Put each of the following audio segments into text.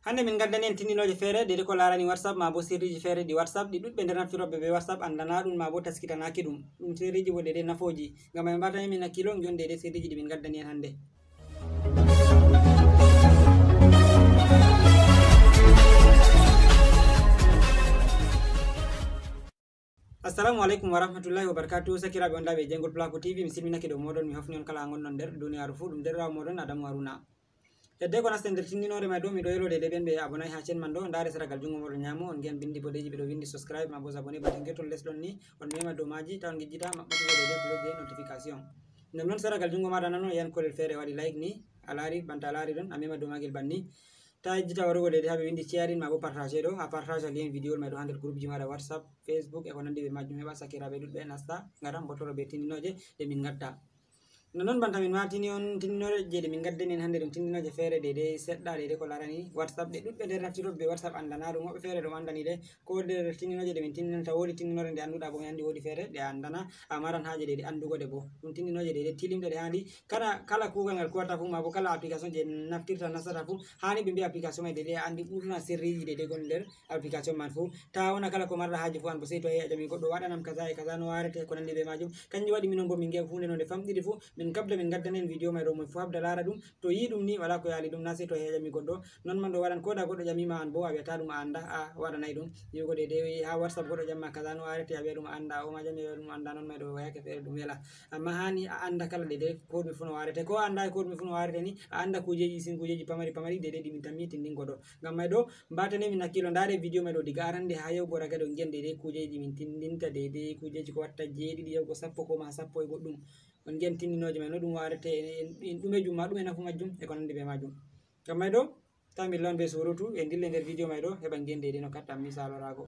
hande min gaddani en tindinoje feere dede ko larani whatsapp ma bo sirriji feere di whatsapp ɗi ɗuɗɓe nder naftiroɓe be whatsapp andana ɗum ma bo taskitanaki ɗum sirriji bo dede nafoji ngam en mbatani min hakkilo jon dede sirriji ɗi min gaddani en hande. assalamu alaikum warahmatullahi wabarakatuh. Sakiraɓe on ɗaɓe jengol Placo TV mi silminake dow moɗon mi hofni on kala gonɗon nder duniyaru fu ɗum derrawo moɗon Adamu Haruna. Hedde ko naste nder tindinore mai ɗo miɗo yelode de ɓen ɓe abonai ha chaine man ɗo ndare seragal jungo moɗon nyamo on giyan bindi bodeji ɓeɗo windi subscribe ma bo abonné batin getol les ɗon ni on mema dow maji taw on gejjita maɓɓutugo de cloche de notification. Nden noon seragal jungo maɗa nano yan kolel feere waɗi like ni alari banta alari ɗon a mema dow magel banni ta yejjita warugo de haɓe windi sharing ma bo partage ɗo a partage lien vidéo mai ɗo ha nder groupe ji maɗa whatsapp facebook e ko nandi ɓe majjum heɓa sakiraɓe ɗuɗɓe nasta ngara botoro be tindinoje ɗe min gadda. Non banta min matini on tindinore je min gaddani en hande ɗum tindinoje feere dede seɗɗa dede ko larani whatsapp ɗe ɗuɗɓe nder naftiroɓe be whatsapp andana ɗum woɓɓe feere ɗum andani de ko nder tindinoje ɗe min tindinanta wodi tindinore nde anduɗa bo mi andi wodi feere ɗe andana a maran haje dede andugo de bo ɗum tindinoje dede tilimɗe ɗe handi kala kugal ngal kuwata fu ma bo kala application je naftirta nasata fu hani ɓe mbi application mai dede andi ɓurna sirriji dede gon nder application man fu ta wona kala ko marɗa haji fu an bo sey to heƴa mi goɗɗo waɗanam kaza e kaza no warete ko nandi ɓe majum kanjum waɗi minon bo min giya hunde nonde famɗiɗi fu min kabda min gaddani en vidéo mai ɗo mon fu habda lara ɗum to yi ɗum ni wala ko yali ɗum na sey to heƴami goɗɗo non man ɗo waɗan koda goɗɗo ƴamima an bo a wiyata ɗum a anda a waɗanay ɗum yiwgo de ha whatsapp goɗɗo ƴamma kaza no warete a wiya ɗum a anda o ma ƴami wiya ɗum anda non mai ɗo yake feere ɗum wela amma hani a anda kala dede ko ɗume fu no warete ko anda ko ɗume fu no warete ni a anda kujeji sin kujeji pamari pamari dede ɗi min tammi tindingo ɗo ngam mai ɗo mbatane min hakkilo ndare vidéo mai ɗo diga arande ha yahugo ragade on giyan dede kujeji min tindinta dede kujeji ko watta 7 yahugo 10 ko ma 10 e goɗɗum on giyan tindinoje mai no ɗum warete en ɗumejum ma ɗume nafu majjum e ko nandi be majum. Ngam mai ɗo ta min lawan be surutu e dille nder vidéo mai ɗo heɓa giyan dede no kattam misalorago.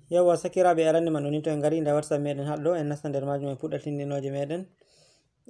Yawwa sakiraɓe arande man ɗoni to en gari nda whatsapp meɗen haɗɗo en nasta nder majum en puɗɗa tindinoje meɗen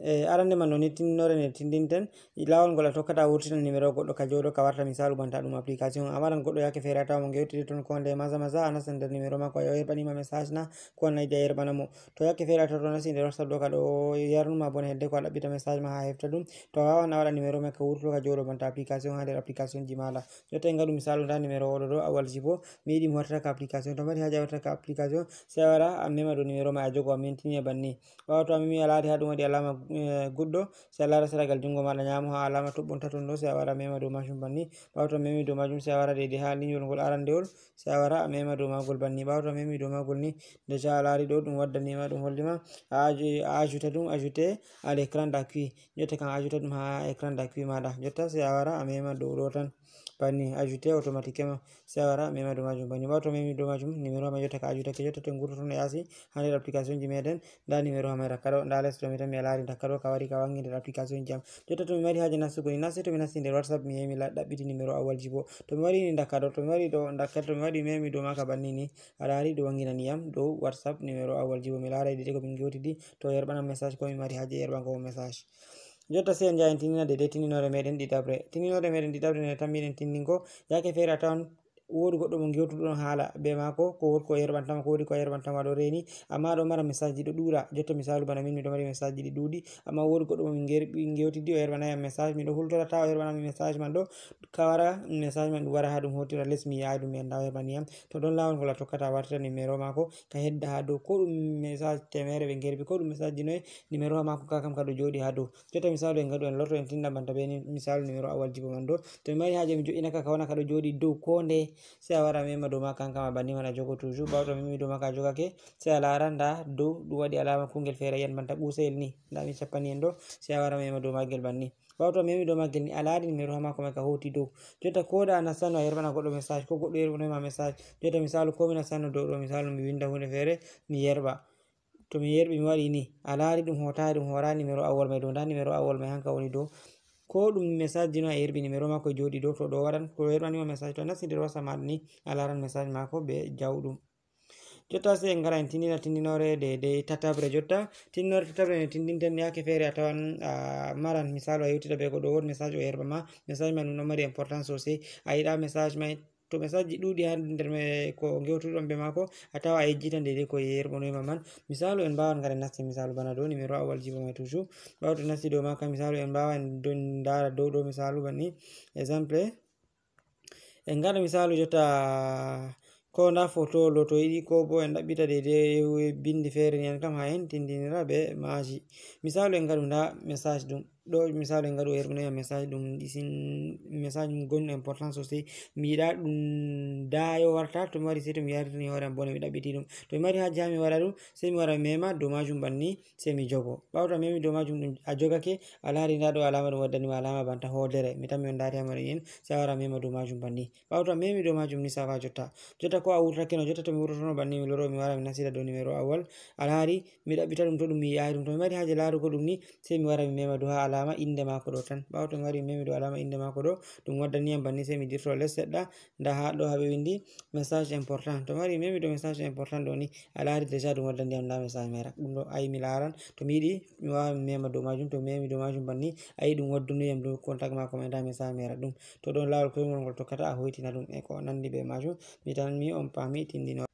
arande man ɗoni tindinore nde tindinten lawol ngol a tokkata wurtina numéro goɗɗo ka joɗo ka warta misalu banta ɗum application amaran goɗɗo yake feere tawa mo gewtiri toon ko nde maza maza a nasta nder numéro makko a yerɓanima message na ko nayi a yerɓana mo to yakke feere tawa to nasti nder whatsapp ɗo ka ɗo yarnuma bone hedde ko a ɗaɓɓita message ma ha hefta ɗum to a wawan a waɗa numéro mai ka wurto ka joɗo banta application ha nder application ji maɗa jotta en gaɗu misalu nda numéro oɗo ɗo awalji bo mi yiɗi mi wartata ka application to mari haji a wartata ka application sai a wara a mema ɗo numéro mai a jogo a mintini banni ɓawa to a memi a laari ha ɗum waɗi alama goɗɗo sai a lara seragal jungo maɗa nyamo ha alama toɓɓonta ton ɗo sai a wara mema dow majum banni ɓawa to a memi dow majum sai a wara deidei ha linyol ngol arandewol sai a wara a mema dow magol banni ɓawa to a memi dow magol ni deja a laari ɗo ɗum waddanima ɗum hollima a ajuta ɗum ajouté à l'écran d'appui jotta kan ajuta ɗum ha écran d'appui maɗa jotta sai a wara a mema dow ɗo tan banni ajouté automatiquement sai a wara a mema dow majum banni ɓawa to a memi dow majum numéro ma jotta ka ajutake jotta to en gurto toon yasi ha nder application ji meɗen nda numéro ha mai rakka ɗo nda les ɗo mi tan mi a laari dakka ɗo ka wari ka wangi nder application jam jotta to mi mari haji nastugo ni na sei to mi nasti nder whatsapp mi yemi ɗaɓɓiti numéro awalji bo to mi wari ni dakka ɗo to mi wari ɗo dakka to mi waɗi memi dow maka banni ni a laari ɗo wanginaniyam dow whatsapp numéro awalji bo mi laarai dede ko min gewtidi to yerɓanam message ko mi mari haji yerɓango message jotta sai en jaha en tindina dede tindinore meɗen ɗiɗaɓre nde tammiɗen tindingo yake feere a tawan wodi goɗɗo mo gewtuɗon haala be mako ko wodi ko yerɓantama ko wodi ko yerɓantama ɗo reni amma ɗo mara message ji ɗo ɗuura jotta misalu bana min miɗo mari message ji ɗi ɗuuɗi amma wodi goɗɗo mo min gewtidi o yerɓanayam message miɗo hultora ta o yerɓanami message man ɗo ka wara message man ɗum wara ha ɗum hotira les mi yi'a ɗum mi anda o yerɓaniyam to ɗon lawol ngol a tokkata a wartata numéro mako ka hedda ha dow ko ɗum message temere ɓe gerbi ko ɗum message ji noye numéro ha mako ka kam ka ɗo joɗi ha dow jotta misalu en gaɗu en lorto en tinda banta be misalu numéro awalji bo man ɗo to mi mari haje mi jo'inaka ka wona ka ɗo joɗi dow ko nde sai a wara mema dow maka hankama banni man a jogo toujours ɓawa to memi dow maka a jogake sai a lara nda dow ɗum waɗi alama kungel feere yan banta ɓusayel ni nda mi cappani en ɗo sai a wara mema dow magel banni ɓawa to memi dow magel ni a laari numéro ha mako mai ka hoti dow jotta koda a nastano a yerɓana goɗɗo message ko goɗɗo yerɓanoma message jotta misalu ko mi nastano dow ɗo misalu mi winda hunde feere mi yerɓa to mi yerɓi mi waɗi ni a laari ɗum hotari ɗum hora numéro awol mai dow nda numéro awol mai hanka woni dow ko ɗum message ji no a yerɓi numéro mako e joɗi dow to ɗo waɗan ko yerɓanima message to a nasti nder whatsapp maɗa ni a laran message mako be jawɗum jotta sai en gara en tindina tindinore de tatabre jotta tindinore tatabre ne tindinten yake feere a tawan maran misalu a yewtida be goɗɗo wodi message o yerɓama message mai ɗum ɗo mari importance sosai a yiɗa message mai to message ɗuɗi ha nder ko gewtuɗon be mako a tawa a yejjitan dede ko yerɓonoyma man. Misalu en mbawan ngara nasti misalu bana do numéro awal jibo mai toujours ɓawo to nasti dow maka misalu en mbawa en dara dow ɗo misalu banni exemple en ngara misalu jotta ko nda photo lo to yiɗi ko bo en ɗaɓɓita dede bindi feere ni en kam ha en tindinira be maaji. Misalu en ngaɗu nda message ɗum ɗo misalu en ngaɗu yerɓunoyam message ɗum message mum gonɗo important sosai mi yiɗa ɗum dayo warta to mi wari sei to mi yarini hoore am bone mi ɗaɓɓiti ɗum to mi mari haje ha mi waɗa ɗum sei mi wara mi mema dow majum banni sei mi jogo ɓawo to a memi dow majum ɗum a jogake a lari nda ɗo alama ɗum waddanima alama banta hoodere mi tan mi on dari ha maɗon en sei a wara mema dow majum banni ɓawo to a memi dow majum ni safa jotta ko a wurtake no jotta to mi wurtono banni mi loro mi wara mi nasira dow numéro awal a lari mi ɗaɓɓita ɗum to ɗum mi yi'ai ɗum to mi mari haje larugo ɗum ni sei mi wara mi mema dow ha alama inde mako ɗo tan ɓawo to mi wari mi memi dow alama inde mako ɗo ɗum waddaniyam banni sei mi dirto less seɗɗa nda ha ɗo haɓe windi message important to mi wari mi memi dow message important ɗo ni a lari déjà ɗum waddaniyam nda message mai ɗum ɗo ayi mi laran to mi yiɗi mi wawa mi mema dow majum to mi memi dow majum banni ayi ɗum waddunoyam dow contact mako mai nda message mai ɗum to ɗon lawol koyngol ngol tokkata a hoytina ɗum e ko nandi be majum mi tan mi on pami tindino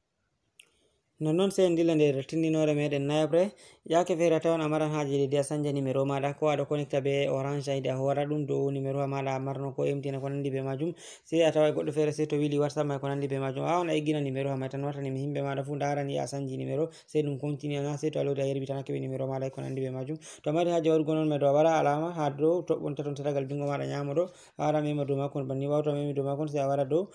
nonnon sei en dilla nder tindinore meɗen nayabre yake feere a tawan a maran haje dede a sanja numéro maɗa ko aɗa connecta be orange ID a hora ɗum dow numéro maɗa a marno ko MTN ko nandi be majum sei a tawa goɗɗo feere sei to wili WhatsApp mai ko nandi be majum a wawan a eggina numéro mai tan wartanimi himɓe maɗa fu darani a sanji numéro sei ɗum continue na sei to a lodi a yerbitanake be numéro maɗa ko nandi be majum to a mari haje waɗugo non mai do a waɗa alama ha dow toɓɓon taton tatagal jungo maɗa nyamo ɗo a wara mema dow makon banni ɓawo to a memi dow makon sei a wara dow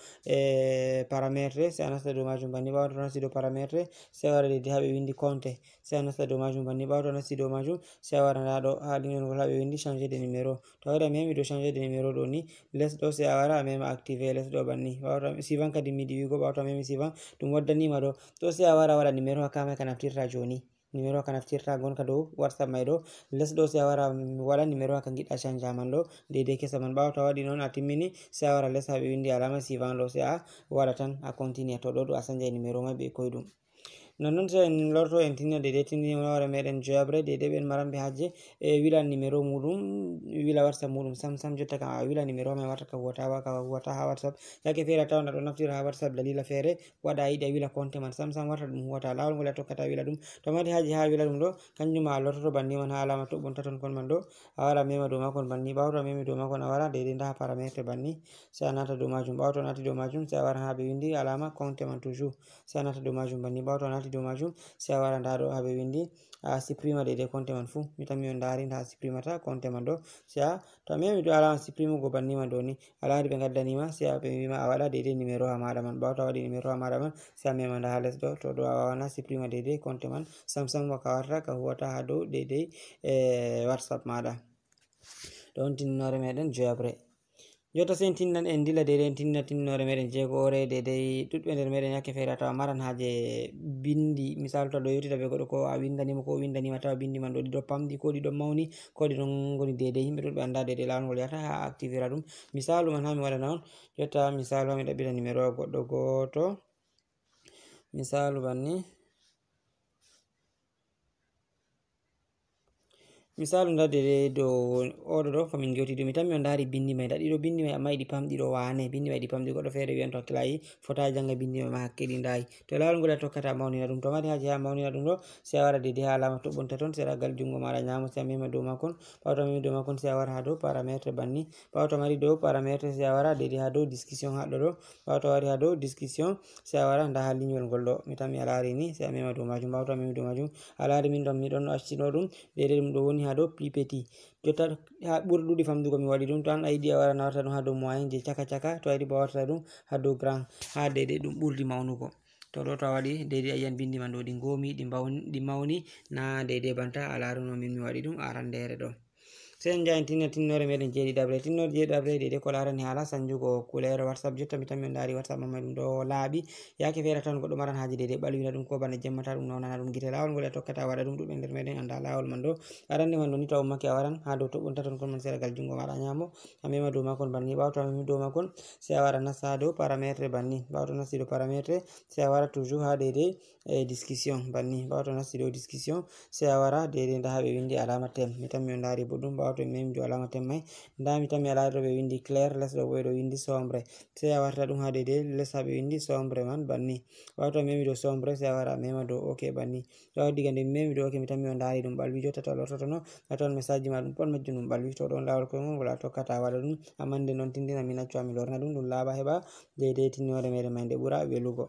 paramétre sei a nasta dow majum banni ɓawo to nasti dow paramétre sei a wara dede haɓe windi compte sei a nasta dow majum banni ɓawo to nasti dow majum sei a wara nda ɗo ha ɗingel ngol haɓe windi changer de numéro to a wari a memi dow changer de numéro ɗo ni less ɗo sei a wara a mema activer less ɗo banni ɓawo to suivant kadi miɗi wigo ɓawo to a memi suivant ɗum waddanima ɗo to sei a wara waɗa numéro ha kamai ka naftirta joni numéro ka naftirta gonka dow WhatsApp mai ɗo less ɗo sei a wara waɗa numéro ka giɗɗa chanja man ɗo dede kesa man ɓawo to a waɗi noon a timmini sei a wara less haɓe windi alama suivant ɗo sei a waɗa tan a continue to ɗo a sanjay numéro mai be koyɗum nonnon so en lorto en tinna dede tindinore meɗen joyabre dede ɓen maranɓe haje e wila numéro muɗum wila WhatsApp muɗum sam jotta kam a wila numéro mai warta ka huwata ha WhatsApp yake feere a tawan aɗo naftira ha WhatsApp dalila feere waɗa a yiɗi a wila compte man sam warta ɗum huwata lawol ngol a tokkata wila ɗum to mari haje ha wila ɗum ɗo kanjum a lortoto banni man ha alama toɓɓon taton kon man ɗo a wara mema dow makon banni ɓawo to a memi dow makon a wara dede nda ha paramétre banni sei a nata dow majum ɓawo to nati dow majum sei a wara haɓe windi alama compte man toujours sei a nata dow majum banni ɓawo to nati dow majum sei a wara nda ɗo haɓe windi a supprima dede compte man fu mi tan mi on dari nda supprimata compte man ɗo sei a to a memi dow alama supprimugo banni man ɗo ni a lari ɓe gaddanima sei a ɓe wima a waɗa dede numéro ha maɗa man ɓawo to a waɗi numéro ha maɗa man sei a mema nda ha less ɗo to ɗo a wawana supprima dede compte man sam waka warta ka huwata ha dow dede WhatsApp maɗa ɗon tindinore meɗen joyabre jotta sei tinnan en dilla dede en tinna tindinore meɗen jeegore dede ɗuɗɓe nder meɗen yake feere a tawa maran haje bindi misal to ɗo yewtida be goɗɗo ko a windanima ko windanima tawa bindi man ɗo ɗiɗo pamdi ko ɗiɗo mawni ko ɗiɗon goni dede yimɓe ɗuɗɓe anda dede lawol ngol yata ha activera ɗum misalu man ha mi waɗana on jotta misalu ha mi ɗaɓɓita numéro goɗɗo goto misalu banni misalu nda dede dow oɗo ɗo komin gewtidi mi tan mi on dari bindi mai ɗiɗo bindi mai amma yiɗi pamɗi ɗo wane bindi mai ɗi pamɗi goɗɗo feere wiyan to hakkilai fota janga bindi mai ma hakke ɗi ndayi to lawol ngol a tokkata mawnina ɗum to mari haje ha mawnina ɗum ɗo sei a wara dede ha alama toɓɓon taton seɗagal jungo maɗa nyamo sei a mema dow makon ɓawo to a memi dow makon sei a wara ha dow paramétre banni ɓawo to mari dow paramétre sei a wara dede ha dow discussion haɗɗo ɗo ɓawo to a wari ha dow discussion sei a wara nda ha lignol ngol ɗo mi tan mi a lari ni sei a mema dow majum ɓawo to a memi dow majum a lari min ɗon miɗon accino ɗum dede ɗum ɗo woni ha dow plus petit jotta ha ɓuri ɗuɗi famdugo mi waɗi ɗum to an a yiɗi a wara na warta ɗum ha dow moyen je caka to a yiɗi bo warta ɗum ha dow grand ha dede ɗum ɓurdi mawnugo to ɗo to a waɗi dede a yiyan bindi man ɗo ɗi ngomi ɗi mawni na dede banta a laruno min mi waɗi ɗum arandere ɗo sei en jahen tinna tinnore meɗen jeeɗiɗaɓre tinnore jeeɗiɗaɓre dede ko larani hala sanjugo couleur WhatsApp jotta mi tan min dari WhatsApp mamma ɗum ɗo laaɓi yake feere tan goɗɗo maran haji dede ɓalwina ɗum ko bana jemmata ɗum nawnana ɗum gite lawol ngol a tokkata waɗa ɗum ɗuɓɓe nder meɗen anda lawol man ɗo arande man ɗo ni to a ummake a waran ha dow toɓɓon taton kon man seɗagal jungo maɗa nyamo a mema dow makon banni ɓawo to a memi dow makon sei a wara nasta ha dow paramétre banni ɓawo to nasti dow paramétre sei a wara toujours ha dede discussion banni ɓawo to nasti dow discussion sei a wara dede nda haɓe windi alama tem mi tan mi on dari bo ɗum ɓawo ɓawo to memi do alama temmai nda mi tammi ala do be windi clair les do do windi sombre sai a warta dum ha dede les ha be windi sombre man banni ɓawo to memi do sombre sai a wara mema do okay banni to diga nde memi do okay mi tammi on dari dum balwi jotta to lortoto no aton message ma dum pon majjum dum balwi to don lawol ko mon wala tokkata wala dum amande non tindina mi naccu ami lorna dum laba heba dede tinnore mere mande bura welugo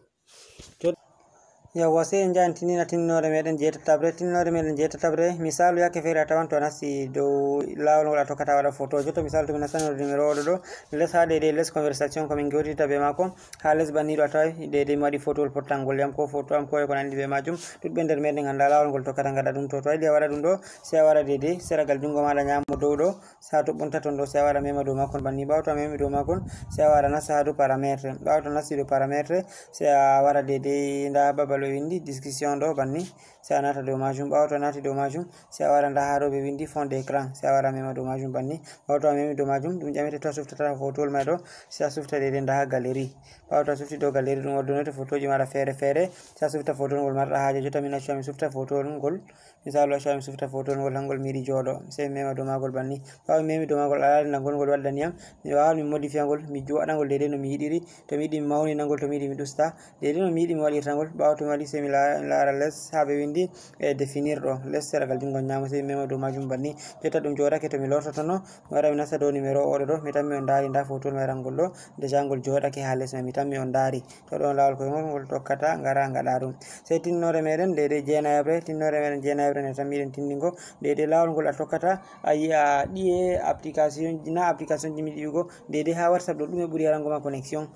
yawa sai en jahan tinnore meɗen jeetatabre tinnore meɗen jeetatabre misalu yakke feere a tawan to nasti dow lawol ngol a tokkata waɗa photo jotto misalu to mi nastanode numéro oɗo ɗo les ha dede les conversation komin gewtita be mako ha les banniɗo a tawi dede mi waɗi photowol pottal ngol yam ko photo am ko e ko nandi be majum ɗuɗɓe nder meɗen ganda lawol ngol tokkata gaɗa ɗum to yiɗi a waɗa ɗum ɗo sai a wara dede seragal jungo maɗa ñamo dow ɗo sa toɓɓonta ton ɗo sai a wara mema dow makon banni ɓawo to a memi dow makon sai a wara nasta ha dow paramétre ɓawo to nasti dow paramétre sai a wara dede nda babal windi discussion do banni sai a nata dow majum ɓawo to nati dow majum sai a wara nda ha ɗo ɓe windi fond d'écran sai a wara mema dow majum banni ɓawo to a memi dow majum ɗum ƴamete to a suftata photowol mai ɗo sai a sufta dede nda ha galerie ɓawo to a sufti dow galerie ɗum ordonete photoji maɗa feere feere sai a sufta photowol ngol marɗa haaje jotta min accu ami sufta photowol ngol misalu accu ami sufta photowol ngol hangol mi yiɗi jooɗo sai mi mema dow magol banni ɓawo mi memi dow magol alani nangol ngol waddaniyam mi wawan mi modifia ngol mi joɗa ngol dede no mi yiɗiri to mi yiɗi mi mawni nangol to mi yiɗi mi ɗusta dede no mi yiɗi mi waɗirta ngol ɓawo to mi waɗi sai mi lara les ha ɓe windi e définir ɗo les seragal jungo ñamo sai mi mema dow majum banni jotta ɗum joɗake to mi lortotono mi wara mi nasta dow numéro oɗo ɗo mi tammi on dari nda photowol mai rangol ɗo déjà ngol joɗake ha les mai mi tammi on dari to ɗon lawol koye ngol tokkata ngara gaɗa ɗum sai tinnore meɗen dede jeenayabre tinnore meɗen jeenayabre ne tammiɗen tindingo dede lawol ngol a tokkata a yi'a ɗiye application na application ji mi ɗiugo dede ha WhatsApp ɗo ɗume ɓuuri yarango ma connexion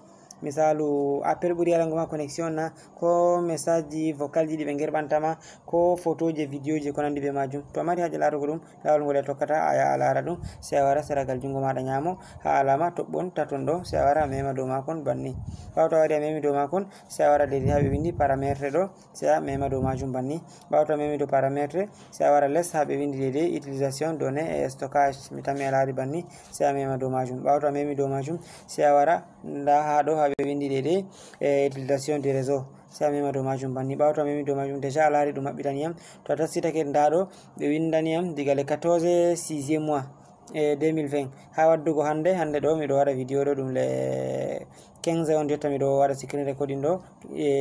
misalu appel ɓuuri yarango ma connexion na ko message ji vocal ji ɗi ɓe gerɓantama ko photo je vidéo je ko nandi be majum to a mari haje larugo ɗum lawol ngol e tokkata a yaha a lara ɗum sai a wara seragal jungo maɗa ñamo ha alama toɓɓon taton ɗo sai a wara a mema dow makon banni ɓawo to a waɗi a memi dow makon sai a wara dede ha ɓe windi paramétre ɗo sai a mema dow majum banni ɓawo to a memi dow paramétre sai a wara les ha ɓe windi dede utilisation données et stockage mi tammi a lari banni sai a mema dow majum ɓawo to a memi dow majum sai a wara nda ha ɗo ha ɓe windi dede utilisation du réseau sai a mema dow majum banni ɓawo to a memi dow majum déjà a lari ɗum maɓɓitaniyam to a tassitake nda ɗo ɓe windaniyam diga le 14 6e mois 2020 ha waddugo hande ɗo miɗo waɗa vidéo ɗo ɗum le 15 on jotta miɗo waɗa screen recording ɗo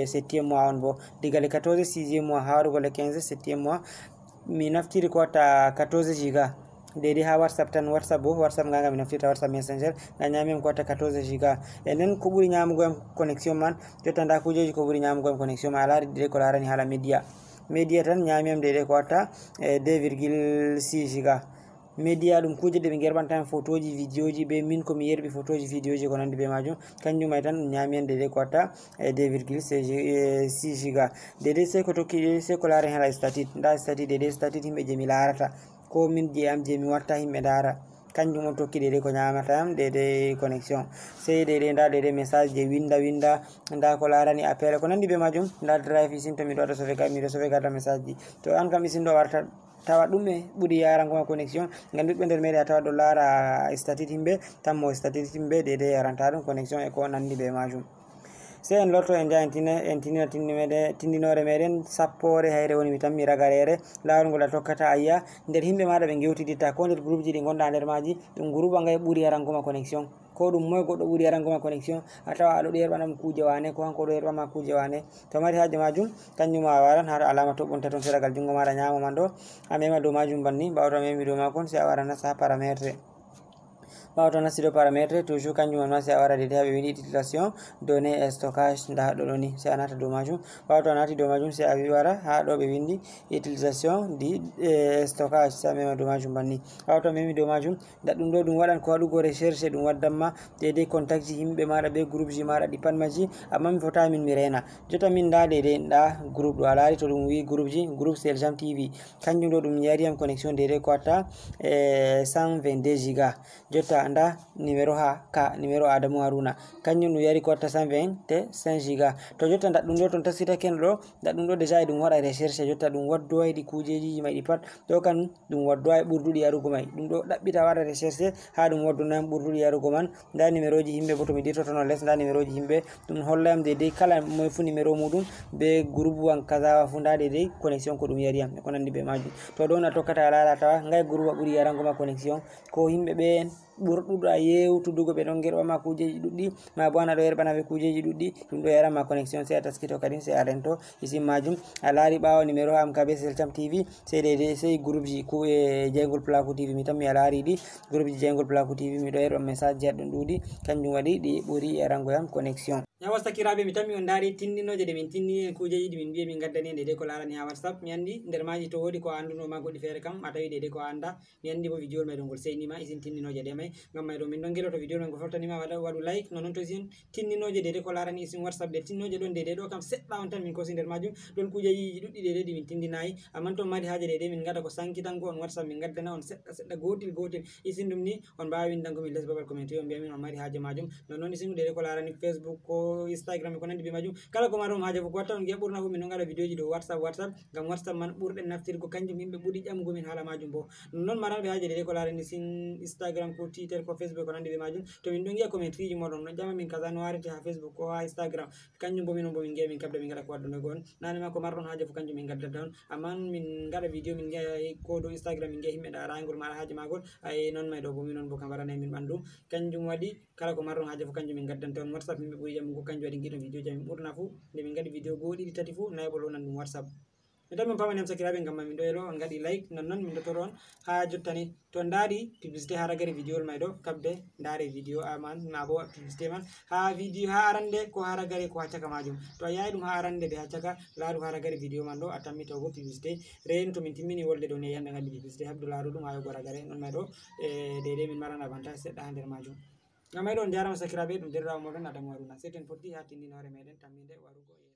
7e mois on bo diga le 14 6e mois ha waɗugo le 15 7e mois mi naftiri ko watta 14 giga dede ha WhatsApp tan WhatsApp bo WhatsApp nganga mi naftirta WhatsApp Messenger nga ñamim ko watta 14 giga e nden ko ɓuuri ñamugo em connexion man jotta nda kujeji ko ɓuuri ñamugo em connexion ma a laari dede ko larani hala média tan ñamim dede ko watta 2,6 giga média ɗum kuje ɗe ɓe gerɓantami photoji vidéo ji ɓe min komi yerɓi photoji vidéo ji ko nandi be majum kanjum may tan ɗum ñami en dede ko watta 2,6 giga dede sai ko tokki sai ko laaren hala statut nda statut dede statut himɓe je mi larata ko min je am je mi watta himɓe dara kanjum on tokki dede ko ñamata am dede connexion sai dede nda dede message je winda nda ko larani appel ko nandi be majum nda drive isin to miɗo waɗa sauvegarde miɗo sauvegarde message ji to an kam isin ɗo warta tawa ɗume ɓuuri yarangoma connexion ngam ɗuɗɓe nder meɗe a tawa ɗo lara statut himɓe tammo statut himɓe dede yaranta ɗum connexion e ko nandi be majum sai en lorto en jaha en tindinore meɗen sappore hayre woni mi tammi ragarere lawol ngol a tokkata a yiya nder himɓe maɗa ɓe gewtiditta ko nder groupe ji ɗi gonɗa nder maji ɗum groupe anga ɓuuri yarangoma connexion ko ɗum moy goɗɗo ɓuuri yarangoma connexion a tawa aɗo yerɓanam kuje wane ko hanko ɗo yerɓama kuje wane to mari haje majum kanjum a waran ha alama toɓɓonta toon seragal jungo maɗa ñamo man ɗo a mema dow majum banni ɓawo to a memi dow makon sai a wara nasta ha paramétre ɓawo to nasti dow paramétre toujours kanjum on ma sai a wara dede ha ɓe windi utilisation données et stockage nda ɗo ɗoni sai a nata dow majum ɓawo to a nati dow majum sai a wara ha ɗo ɓe windi utilisation di stockage sai a mema dow majum banni ɓawo to a memi dow majum nda ɗum ɗo ɗum waɗan ko waɗugo recherche ɗum waddanma dede contact ji himɓe maɗa be groupe ji maɗa ɗi pat maji amma mi fota min mi rena jotta min nda dede nda groupe ɗo a laari to ɗum wi groupe ji groupe Seljam TV kanjum ɗo ɗum yariyam connexion dede ko watta 122 giga jotta nda numéro ha ka numéro Adamou Haruna kanjum dum yari ko 125 giga to jotta dat dum do ton tasita ken do dat dum do déjà dum wada recherche jotta dum waddo aydi kujeji mai di pat do kan dum waddo ay burdudi yarugo mai dum do dabbita wada recherche ha dum waddo nan burdudi yarugo man nda numéro ji himbe bo to mi dirtoto non les nda numéro ji himbe dum hollam de kala moy fu numéro mudum be groupe wan kaza fu nda de connexion ko dum yari am ko nandi be majum to do na tokkata laala tawa ngay groupe buri yarango ma connexion ko himbe be burdudo yewtudugo be don gerba ma kujeji duddi ma bo ana do yerbana be kujeji duddi dum do yara ma connexion se ataskito kadin se arento isim majum a laari bawo numéro am kabe Selcam TV se de se groupe ji ko e Jengol Plaku TV mi tammi a laari di groupe ji Jengol Plaku TV mi do yerba message jaddon dudi kanjum wadi di buri yarango yam connexion ya wastakirabe mi tammi on dari tindinoje de min tinni kujeji min biye min gaddani de ko larani ha WhatsApp mi andi nder maji to wodi ko anduno ma godi fere kam a tawi de ko anda mi andi bo video mai dongol seinima isin tinninoje de mai ngam mai do min don gelo to video mai ko fortanima wadu like non to isin tinninoje de ko larani isin WhatsApp de tinnoje don de do kam sedda on tan min ko sin nder majum don kujeji duddi de di min tindinayi amman to mari haaje de min gada ko sankitango on WhatsApp min gaddana on sedda gotil isin dum ni on baawi windango min les babal comment on biya min on mari haaje majum non isin de ko larani Facebook ko Instagram ko nandi be majum kala ko marum haaje ko watta on giya burna fu min ngada video ji do WhatsApp gam WhatsApp man burden naftirgo kanjum yimbe budi jamgo min hala majum bo non maral be haaje de ko larani sin Instagram ko Twitter ko Facebook ko nandi be majum to min don giya comment ji modon no jama min kaza no warete ha Facebook ko ha Instagram kanjum bo min giya min kabda min ngada ko waddo gon nane ma ko marron haaje fu kanjum min gadda don amman min ngada video min giya ko do Instagram min giya himbe da rangol mara haaje magol ay non may do bo minon bo kamara nay min bandum kanjum wadi kala ko marron haaje fu kanjum min gaddan ton WhatsApp min be buri jam ko kanjum wadi gido video jam burna fu de min gadi video go didi tati fu nay bolo nan dum WhatsApp mi min pamani am sakirabe ngam min do yelo on gadi like non min do toron ha jottani to ndari publicité ha ragare video may do kabde ndare video aman na bo publicité man ha video ha arande ko ha ragare ko ha caka majum to yayi dum ha arande be ha caka laaru ha ragare video man do atammi to go publicité ren to min timmini wolde do ne yande ngadi publicité habdu laaru dum ha go ragare non may do de min marana avantage sedda ha der majum ngam may do jarama sakirabe dum derrawo modon Adamou Haruna seten poddi ha tindinore meden tamminde warugo